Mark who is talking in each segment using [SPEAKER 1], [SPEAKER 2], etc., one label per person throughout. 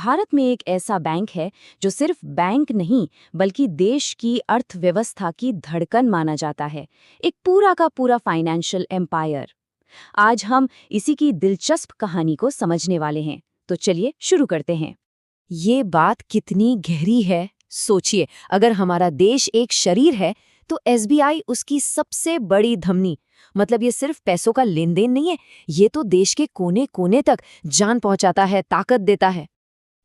[SPEAKER 1] भारत में एक ऐसा बैंक है जो सिर्फ बैंक नहीं बल्कि देश की अर्थव्यवस्था की धड़कन माना जाता है। एक पूरा का पूरा फाइनेंशियल एम्पायर। आज हम इसी की दिलचस्प कहानी को समझने वाले हैं। तो चलिए शुरू करते हैं।
[SPEAKER 2] ये बात कितनी गहरी है। सोचिए, अगर हमारा देश एक शरीर है तो एसबीआई उसकी सबसे बड़ी धमनी। मतलब ये सिर्फ पैसों का लेन देन नहीं है, ये तो देश के कोने कोने तक जान पहुंचाता है, ताकत देता है।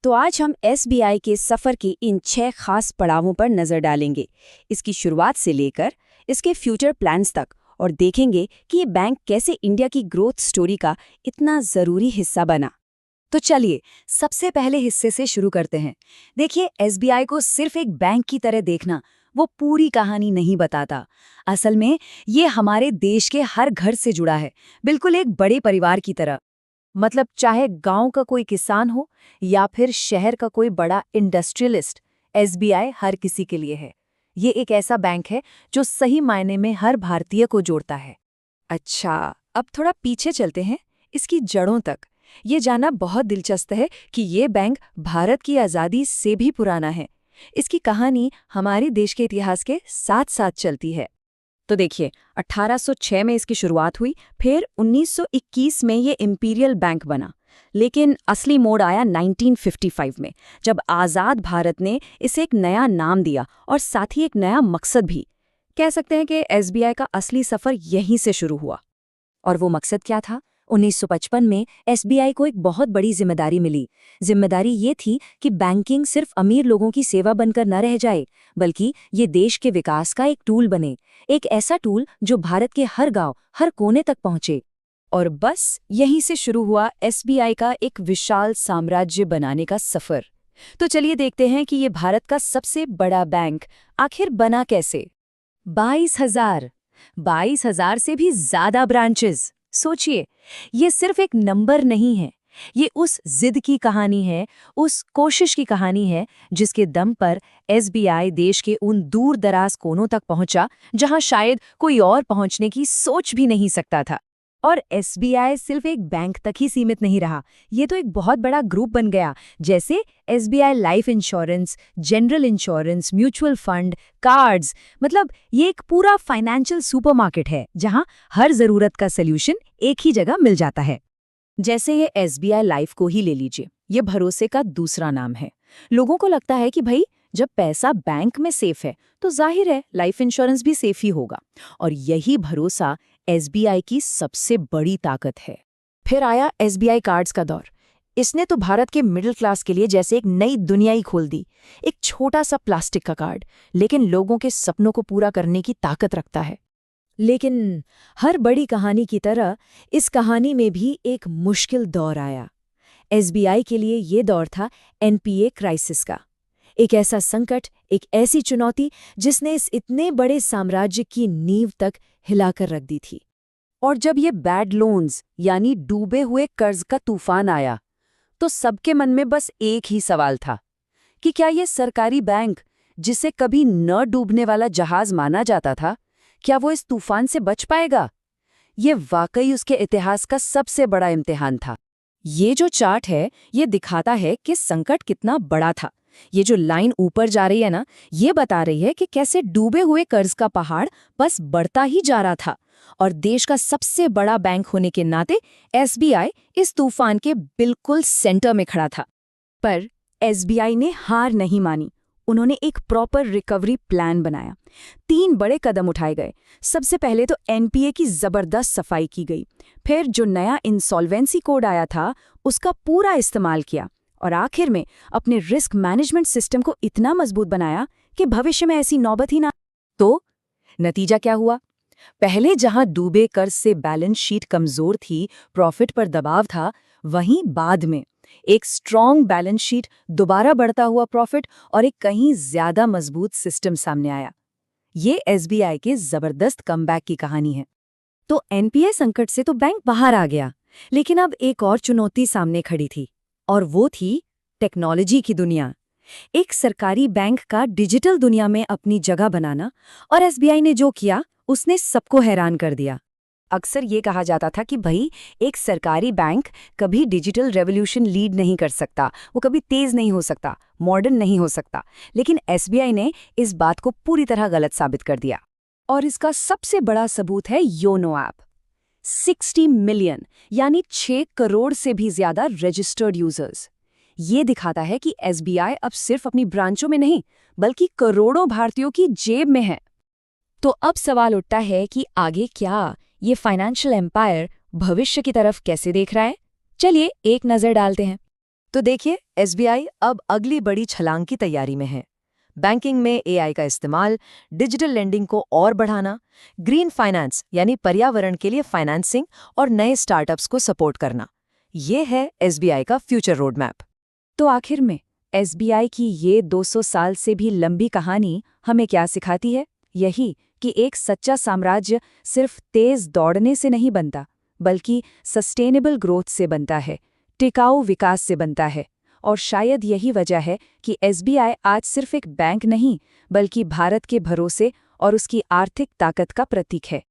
[SPEAKER 3] तो आज हम एसबीआई के सफ़र की इन 6 खास पड़ावों पर नज़र डालेंगे, इसकी शुरुआत से लेकर इसके फ्यूचर प्लान्स तक, और देखेंगे कि ये बैंक कैसे इंडिया की ग्रोथ स्टोरी का इतना ज़रूरी हिस्सा बना।
[SPEAKER 2] तो चलिए सबसे पहले हिस्से से शुरू करते हैं। देखिए, एसबीआई को सिर्फ एक बैंक की तरह देखना वो पूरी कहानी नहीं बताता। असल में ये हमारे देश के हर घर से जुड़ा है, बिल्कुल एक बड़े परिवार की तरह। मतलब चाहे गांव का कोई किसान हो या फिर शहर का कोई बड़ा इंडस्ट्रियलिस्ट, एसबीआई हर किसी के लिए है। ये एक ऐसा बैंक है जो सही मायने में हर भारतीय को जोड़ता है। अच्छा, अब थोड़ा पीछे चलते हैं, इसकी जड़ों तक। ये जानना बहुत दिलचस्प है कि ये बैंक भारत की आज़ादी से भी पुराना है। इसकी कहानी हमारे देश के इतिहास के साथ साथ चलती है। तो देखिए, 1806 में इसकी शुरुआत हुई, फिर 1921 में ये इंपीरियल बैंक बना। लेकिन असली मोड़ आया 1955 में, जब आज़ाद भारत ने इसे एक नया नाम दिया और साथ ही एक नया मकसद भी। कह सकते हैं कि एसबीआई का असली सफ़र यहीं से शुरू हुआ। और वो मकसद क्या था? 1955 में एसबीआई को एक बहुत बड़ी जिम्मेदारी मिली। जिम्मेदारी ये थी कि बैंकिंग सिर्फ अमीर लोगों की सेवा बनकर न रह जाए, बल्कि ये देश के विकास का एक टूल बने, एक ऐसा टूल जो भारत के हर गांव, हर कोने तक पहुंचे। और बस यहीं से शुरू हुआ एसबीआई का एक विशाल साम्राज्य बनाने का सफर। तो चलिए देखते हैं कि ये भारत का सबसे बड़ा बैंक आखिर बना कैसे। 22,000 से भी ज्यादा ब्रांचेस। सोचिए, ये सिर्फ एक नंबर नहीं है, ये उस जिद की कहानी है, उस कोशिश की कहानी है जिसके दम पर एसबीआई देश के उन दूर दराज कोनों तक पहुंचा जहां शायद कोई और पहुंचने की सोच भी नहीं सकता था। और एसबीआई सिर्फ एक बैंक तक ही सीमित नहीं रहा, ये तो एक बहुत बड़ा ग्रुप बन गया। जैसे SBI life insurance, general insurance, mutual fund, cards. मतलब ये एक पूरा फाइनेंशियल सुपरमार्केट है जहां हर जरूरत का सल्यूशन एक ही जगह मिल जाता है। जैसे ये एसबीआई लाइफ को ही ले लीजिए, ये भरोसे का दूसरा नाम है। लोगों को लगता है कि भाई, जब पैसा बैंक में सेफ है तो जाहिर है लाइफ इंश्योरेंस भी सेफ ही होगा। और यही भरोसा एसबीआई की सबसे बड़ी ताकत है। फिर आया एसबीआई कार्ड्स का दौर। इसने तो भारत के मिडिल क्लास के लिए जैसे एक नई दुनिया ही खोल दी। एक छोटा सा प्लास्टिक का कार्ड, लेकिन लोगों के सपनों को पूरा करने की ताकत रखता है। लेकिन हर बड़ी कहानी की तरह इस कहानी में भी एक मुश्किल दौर आया। एसबीआई के लिए ये दौर था एनपीए क्राइसिस का। एक ऐसा संकट, एक ऐसी चुनौती जिसने इस इतने बड़े साम्राज्य की नींव तक हिलाकर रख दी थी। और जब ये बैड लोन्स यानी डूबे हुए कर्ज का तूफान आया, तो सबके मन में बस एक ही सवाल था कि क्या ये सरकारी बैंक, जिसे कभी न डूबने वाला जहाज माना जाता था, क्या वो इस तूफान से बच पाएगा? ये वाकई उसके इतिहास का सबसे बड़ा इम्तिहान था। ये जो चार्ट है, ये दिखाता है कि संकट कितना बड़ा था। ये जो लाइन ऊपर जा रही है ना, ये बता रही है कि कैसे डूबे हुए कर्ज का पहाड़ बस बढ़ता ही जा रहा था। और देश का सबसे बड़ा बैंक होने के नाते एसबीआई इस तूफान के बिल्कुल सेंटर में खड़ा था। पर एसबीआई ने हार नहीं मानी। उन्होंने एक प्रॉपर रिकवरी प्लान बनाया। 3 बड़े कदम उठाए गए। सबसे पहले तो एनपीए की जबरदस्त सफाई की गई। फिर जो नया इंसॉल्वेंसी कोड आया था, उसका पूरा इस्तेमाल किया। और आखिर में अपने रिस्क मैनेजमेंट सिस्टम को इतना मजबूत बनाया कि भविष्य में ऐसी नौबत ही ना। तो नतीजा क्या हुआ? पहले जहां डूबे कर्ज से बैलेंस शीट कमजोर थी, प्रॉफिट पर दबाव था, वहीं बाद में एक स्ट्रॉन्ग बैलेंस शीट, दोबारा बढ़ता हुआ प्रॉफिट और एक कहीं ज्यादा मजबूत सिस्टम सामने आया। ये एसबीआई के जबरदस्त कमबैक की कहानी है। तो एनपीए संकट से तो बैंक बाहर आ गया, लेकिन अब एक और चुनौती सामने खड़ी थी, और वो थी टेक्नोलॉजी की दुनिया। एक सरकारी बैंक का डिजिटल दुनिया में अपनी जगह बनाना। और एसबीआई ने जो किया, उसने सबको हैरान कर दिया।
[SPEAKER 3] अक्सर ये कहा जाता था कि भाई एक सरकारी बैंक कभी डिजिटल रेवोल्यूशन लीड नहीं कर सकता, वो कभी तेज नहीं हो सकता, मॉडर्न नहीं हो सकता। लेकिन एसबीआई ने इस बात को पूरी तरह गलत साबित कर दिया। और इसका सबसे बड़ा सबूत है योनो ऐप। 60 मिलियन यानी 6 करोड़ से भी ज्यादा रजिस्टर्ड यूजर्स। ये दिखाता है कि एसबीआई अब सिर्फ अपनी ब्रांचों में नहीं बल्कि करोड़ों भारतीयों की जेब में है। तो अब सवाल उठता है कि आगे क्या? ये फाइनेंशियल एम्पायर भविष्य की तरफ कैसे देख रहा है? चलिए एक नजर डालते हैं।
[SPEAKER 2] तो देखिए, एसबीआई अब अगली बड़ी छलांग की तैयारी में है। बैंकिंग में एआई का इस्तेमाल, डिजिटल लेंडिंग को और बढ़ाना, ग्रीन फाइनेंस यानी पर्यावरण के लिए फाइनेंसिंग और नए स्टार्टअप्स को सपोर्ट करना। ये है एसबीआई का फ्यूचर रोड मैप।
[SPEAKER 1] तो आखिर में एसबीआई की ये 200 साल से भी लंबी कहानी हमें क्या सिखाती है? यही कि एक सच्चा साम्राज्य सिर्फ तेज दौड़ने से नहीं बनता, बल्कि सस्टेनेबल ग्रोथ से बनता है, टिकाऊ विकास से बनता है। और शायद यही वजह है कि एसबीआई आज सिर्फ एक बैंक नहीं, बल्कि भारत के भरोसे और उसकी आर्थिक ताकत का प्रतीक है।